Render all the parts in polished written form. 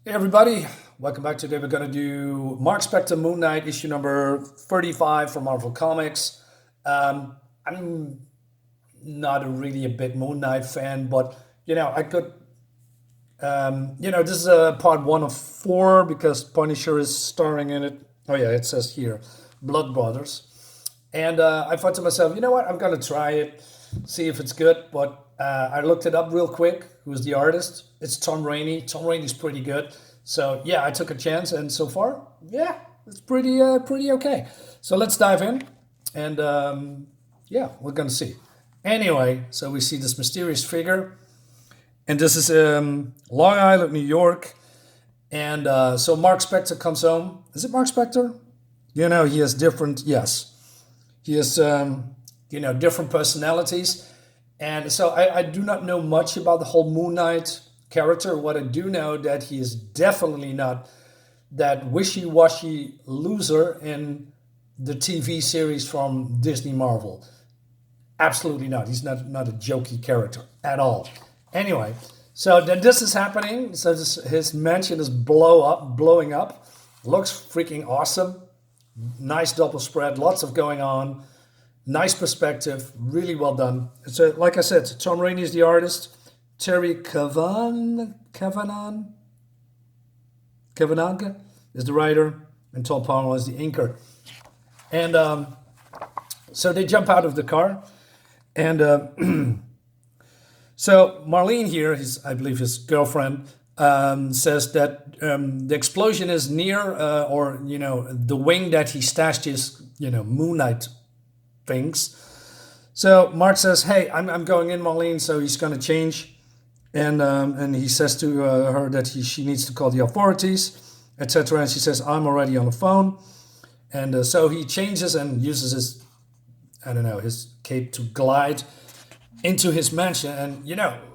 Hey everybody, welcome back. Today we're going to do Mark Spector Moon Knight issue number 35 from Marvel Comics. I'm not really a big Moon Knight fan, but I could, this is part one of four because Punisher is starring in it. Oh yeah, it says here, Blood Brothers. And I thought to myself, you know what, I'm going to try it, see if it's good. But I looked it up real quick. Who's the artist? It's Tom Rainey. Tom Rainey's pretty good. So yeah, I took a chance, and so far, yeah, it's pretty okay. So let's dive in, and yeah, we're gonna see. Anyway, so we see this mysterious figure, and this is Long Island, New York, and so Mark Spector comes home. Is it Mark Spector? He has different. Yes, he has different personalities, and so I do not know much about the whole Moon Knight character. What I do know that he is definitely not that wishy-washy loser in the TV series from Disney Marvel. Absolutely not. He's not a jokey character at all. Anyway, so then this is happening. So his mansion is blowing up. Looks freaking awesome. Nice double spread. Lots of going on. Nice perspective. Really well done. So, like I said, Tom Rainey is the artist. Terry Kavanagh is the writer, and Tom Palmer is the inker. And so they jump out of the car, and so Marlene here, I believe his girlfriend, says that the explosion is near, or the wing that he stashed his Moon Knight things. So Mark says, "Hey, I'm going in, Marlene." So he's going to change. And he says to her that she needs to call the authorities, etc. And she says, "I'm already on the phone." And so he changes and uses his cape to glide into his mansion. And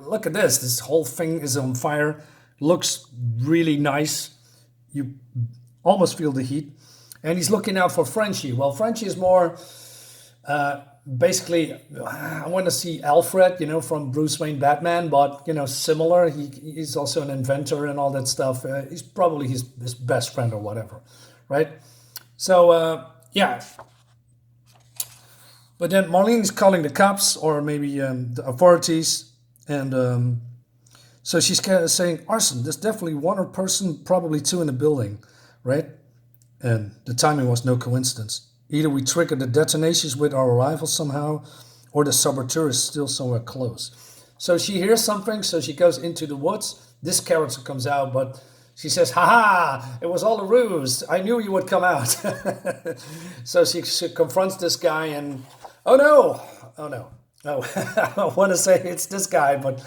look at this. This whole thing is on fire. Looks really nice. You almost feel the heat. And he's looking out for Frenchie. Well, Frenchie is more. Basically, I want to see Alfred, from Bruce Wayne Batman, but similar. He's also an inventor and all that stuff. He's probably his best friend or whatever, right? So yeah. But then Marlene is calling the cops or maybe the authorities, and so she's kind of saying arson. There's definitely one person, probably two in the building, right? And the timing was no coincidence. Either we trigger the detonations with our arrival somehow, or the saboteur is still somewhere close. So she hears something, so she goes into the woods. This character comes out, but she says, "Ha ha, it was all a ruse. I knew you would come out." So she confronts this guy, and oh no. Oh, I want to say it's this guy, but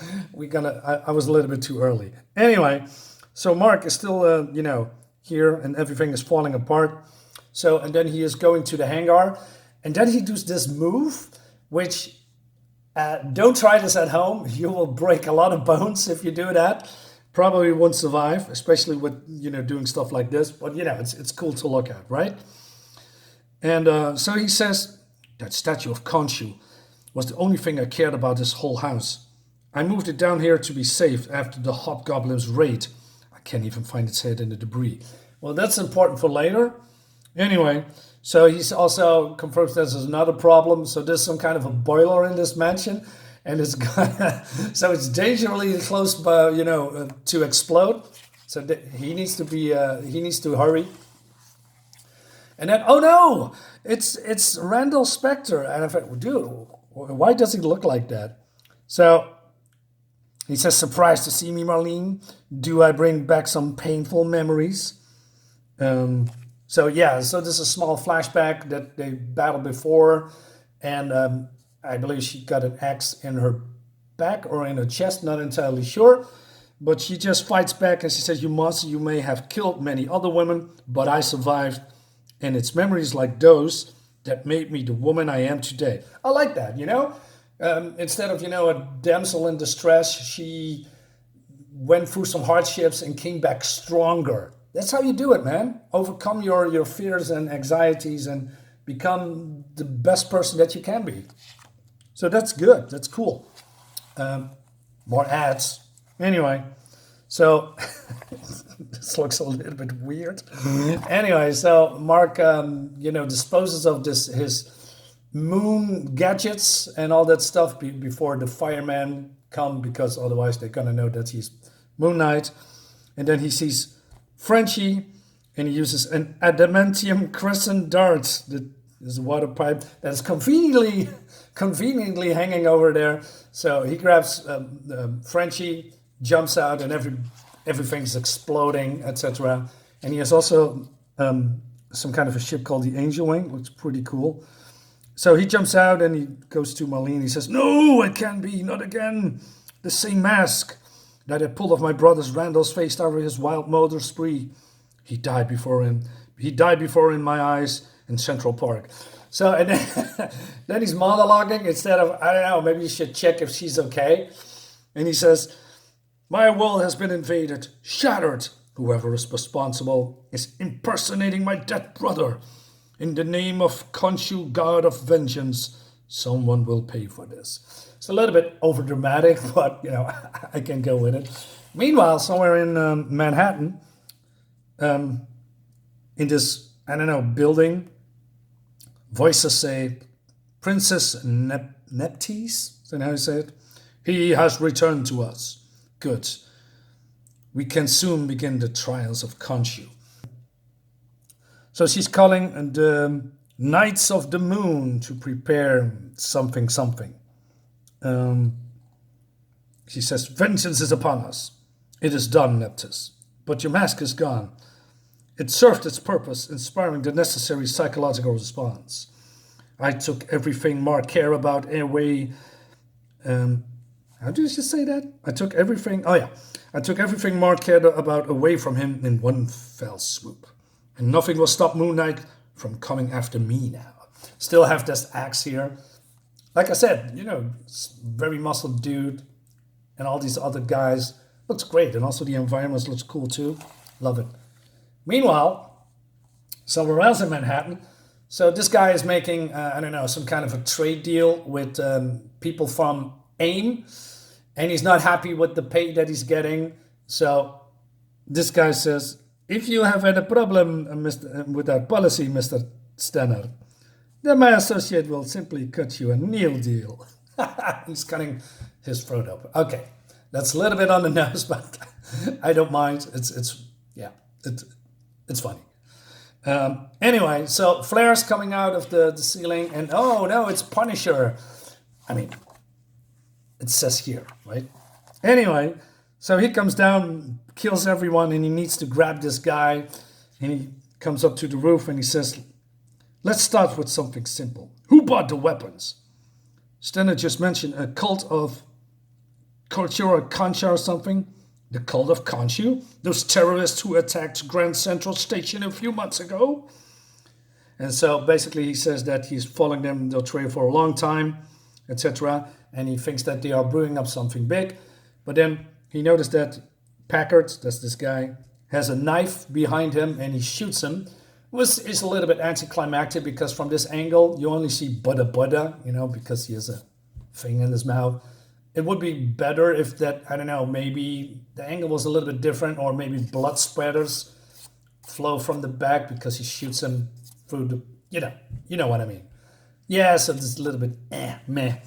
I was a little bit too early. Anyway, so Mark is still, here, and everything is falling apart. So, and then he is going to the hangar, and then he does this move, which don't try this at home. You will break a lot of bones if you do that. Probably won't survive, especially with doing stuff like this. But it's cool to look at, right? And so he says that statue of Khonshu was the only thing I cared about this whole house. I moved it down here to be safe after the Hobgoblin's raid. I can't even find its head in the debris. Well, that's important for later. Anyway, so he's also confirms there's another problem. So there's some kind of a boiler in this mansion, and it's so it's dangerously close, to explode. So he needs to hurry. And then, oh no, it's Randall Spector, and I thought, dude, why does he look like that? So he says, "Surprised to see me, Marlene? Do I bring back some painful memories?" So yeah, so this is a small flashback that they battled before, and I believe she got an axe in her back or in her chest, not entirely sure, but she just fights back and she says, "You monster, you may have killed many other women, but I survived, and it's memories like those that made me the woman I am today." I like that, instead of a damsel in distress, she went through some hardships and came back stronger. That's how you do it, man. Overcome your fears and anxieties and become the best person that you can be. So that's good. That's cool. More ads. Anyway, So this looks a little bit weird. Anyway, so Mark, disposes of his moon gadgets and all that stuff before the firemen come, because otherwise they're gonna know that he's Moon Knight. And then he sees Frenchie, and he uses an adamantium crescent dart that is a water pipe that's conveniently hanging over there. So he grabs Frenchie, jumps out, and everything's exploding, etc. And he has also some kind of a ship called the Angel Wing, looks pretty cool. So he jumps out and he goes to Marlene. He says, "No, it can't be, not again. The same mask that I pulled off my brother's Randall's face after his wild motor spree. He died before in my eyes in Central Park." So, and then he's monologuing instead of, I don't know, maybe you should check if she's okay. And he says, "My world has been invaded, shattered. Whoever is responsible is impersonating my dead brother. In the name of Khonshu, god of vengeance, someone will pay for this." It's a little bit overdramatic, but, I can go with it. Meanwhile, somewhere in Manhattan, in this, I don't know, building, voices say, "Princess Neptys," is that how you say it? "He has returned to us. Good. We can soon begin the trials of Khonshu." So she's calling the Knights of the Moon to prepare something. She says, "Vengeance is upon us. It is done, Neptys. But your mask is gone. It served its purpose, inspiring the necessary psychological response. I took everything Mark cared about away." How did you say that? I took everything Mark cared about away from him in one fell swoop. And nothing will stop Moon Knight from coming after me now. Still have this axe here. Like I said, very muscled dude, and all these other guys. Looks great, and also the environment looks cool too. Love it. Meanwhile, somewhere else in Manhattan, so this guy is making, some kind of a trade deal with people from AIM, and he's not happy with the pay that he's getting. So this guy says, "If you have had a problem with that policy, Mr. Stenner, then my associate will simply cut you a deal." He's cutting his throat open. Okay, that's a little bit on the nose, but I don't mind. It's funny. Anyway, so flares coming out of the ceiling, and oh no, it's Punisher. I mean, it says here, right? Anyway, so he comes down, kills everyone, and he needs to grab this guy. And he comes up to the roof and he says, "Let's start with something simple. Who bought the weapons?" Stenner just mentioned a cult of Kultura Khonshu or something. The cult of Khonshu? Those terrorists who attacked Grand Central Station a few months ago? And so basically he says that he's following them, their trail for a long time, etc. And he thinks that they are brewing up something big. But then he noticed that Packard, that's this guy, has a knife behind him and he shoots him. Which is a little bit anticlimactic because from this angle you only see Buddha, because he has a thing in his mouth. It would be better if that, maybe the angle was a little bit different, or maybe blood splatters flow from the back because he shoots him through the, you know what I mean. Yeah, so it's a little bit meh.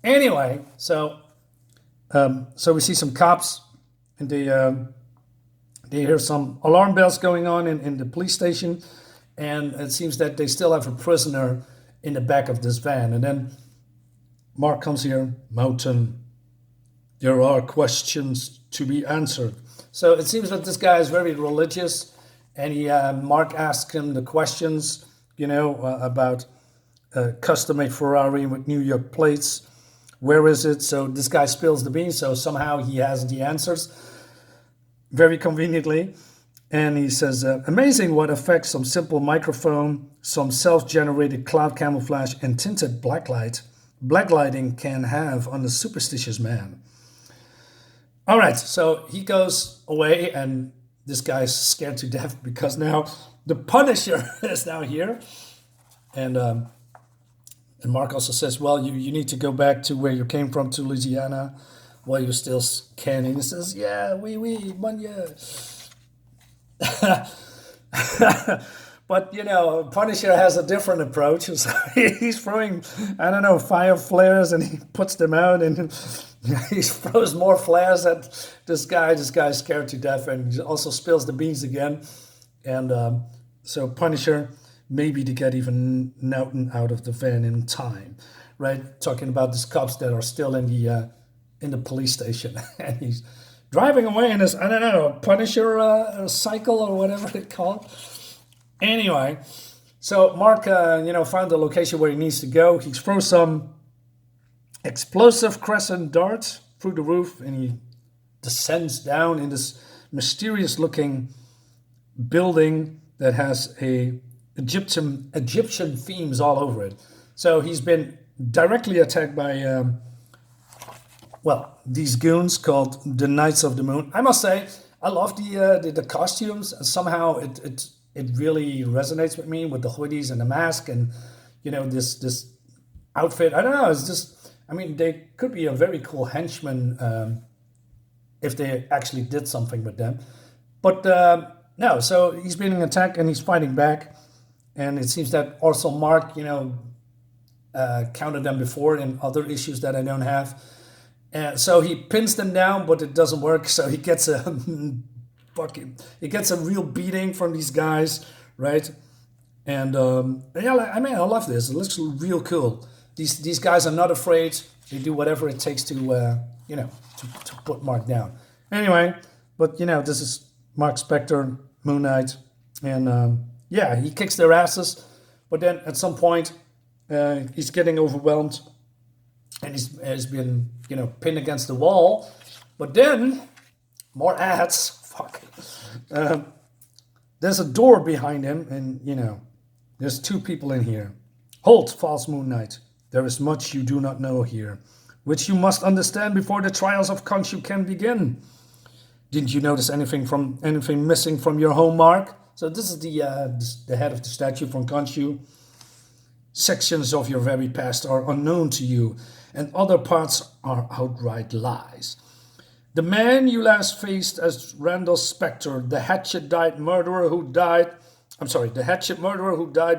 Anyway, so we see some cops, and they hear some alarm bells going on in the police station, and it seems that they still have a prisoner in the back of this van. And then Mark comes here, "Mountain, there are questions to be answered." So it seems that this guy is very religious, and Mark asks him the questions, about a custom-made Ferrari with New York plates. Where is it? So this guy spills the beans, so somehow he has the answers, very conveniently. And he says, "Amazing what effects some simple microphone, some self-generated cloud camouflage, and tinted blacklighting can have on a superstitious man." All right, so he goes away, and this guy's scared to death because now the Punisher is now here. And Mark also says, "Well, you need to go back to where you came from, to Louisiana, while you're still scanning. He says, "Yeah, oui, mon Dieu." But Punisher has a different approach. So he's throwing, I don't know, fire flares, and he puts them out, and he throws more flares at this guy. This guy's scared to death, and he also spills the beans again. And so Punisher, maybe to get even Naughton out of the van in time, right? Talking about these cops that are still in the police station, and he's driving away in his, I don't know, Punisher cycle or whatever they call it. Anyway, so Mark, found the location where he needs to go. He throws some explosive crescent darts through the roof, and he descends down in this mysterious-looking building that has Egyptian themes all over it. So he's been directly attacked by these goons called the Knights of the Moon. I must say, I love the costumes. Somehow it really resonates with me, with the hoodies and the mask and this outfit. I don't know. It's just, I mean, they could be a very cool henchman if they actually did something with them. But no, so he's being attacked and he's fighting back, and it seems that also Mark, counted them before in other issues that I don't have. And so he pins them down, but it doesn't work. So he gets a real beating from these guys, right? And I love this. It looks real cool. These guys are not afraid. They do whatever it takes to put Mark down. Anyway, but this is Mark Spector, Moon Knight, and he kicks their asses. But then at some point, he's getting overwhelmed, and he's been pinned against the wall. But then more ads. Fuck. There's a door behind him, and there's two people in here. Halt, false Moon Knight. There is much you do not know here, which you must understand before the trials of Khonshu can begin. Didn't you notice anything missing from your home, Mark? So this is the head of the statue from Khonshu. Sections of your very past are unknown to you, and other parts are outright lies. The man you last faced as Randall Spector, the hatchet murderer who died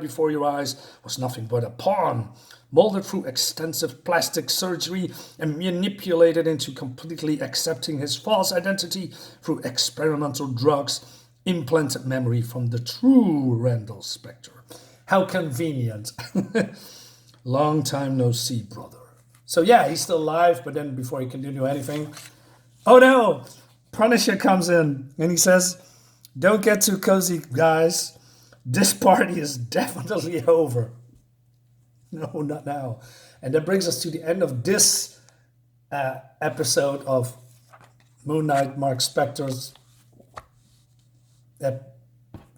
before your eyes, was nothing but a pawn, molded through extensive plastic surgery and manipulated into completely accepting his false identity through experimental drugs, implanted memory from the true Randall Spector. How convenient. Long time no see, brother. So yeah, he's still alive, but then before he can do anything, oh no, Punisher comes in and he says, "Don't get too cozy, guys. This party is definitely over." No, not now. And that brings us to the end of this episode of Moon Knight, Mark Spector's.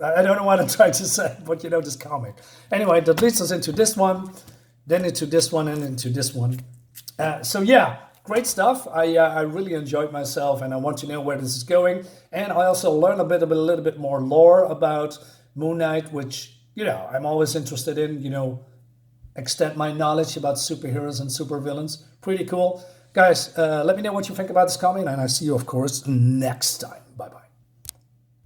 I don't know what I'm trying to say, but this comic. Anyway, that leads us into this one, then into this one, and into this one. So yeah, great stuff. I really enjoyed myself, and I want to know where this is going. And I also learned a little bit more lore about Moon Knight, which I'm always interested in. Extend my knowledge about superheroes and supervillains. Pretty cool, guys. Let me know what you think about this comic, and I see you, of course, next time. Bye bye.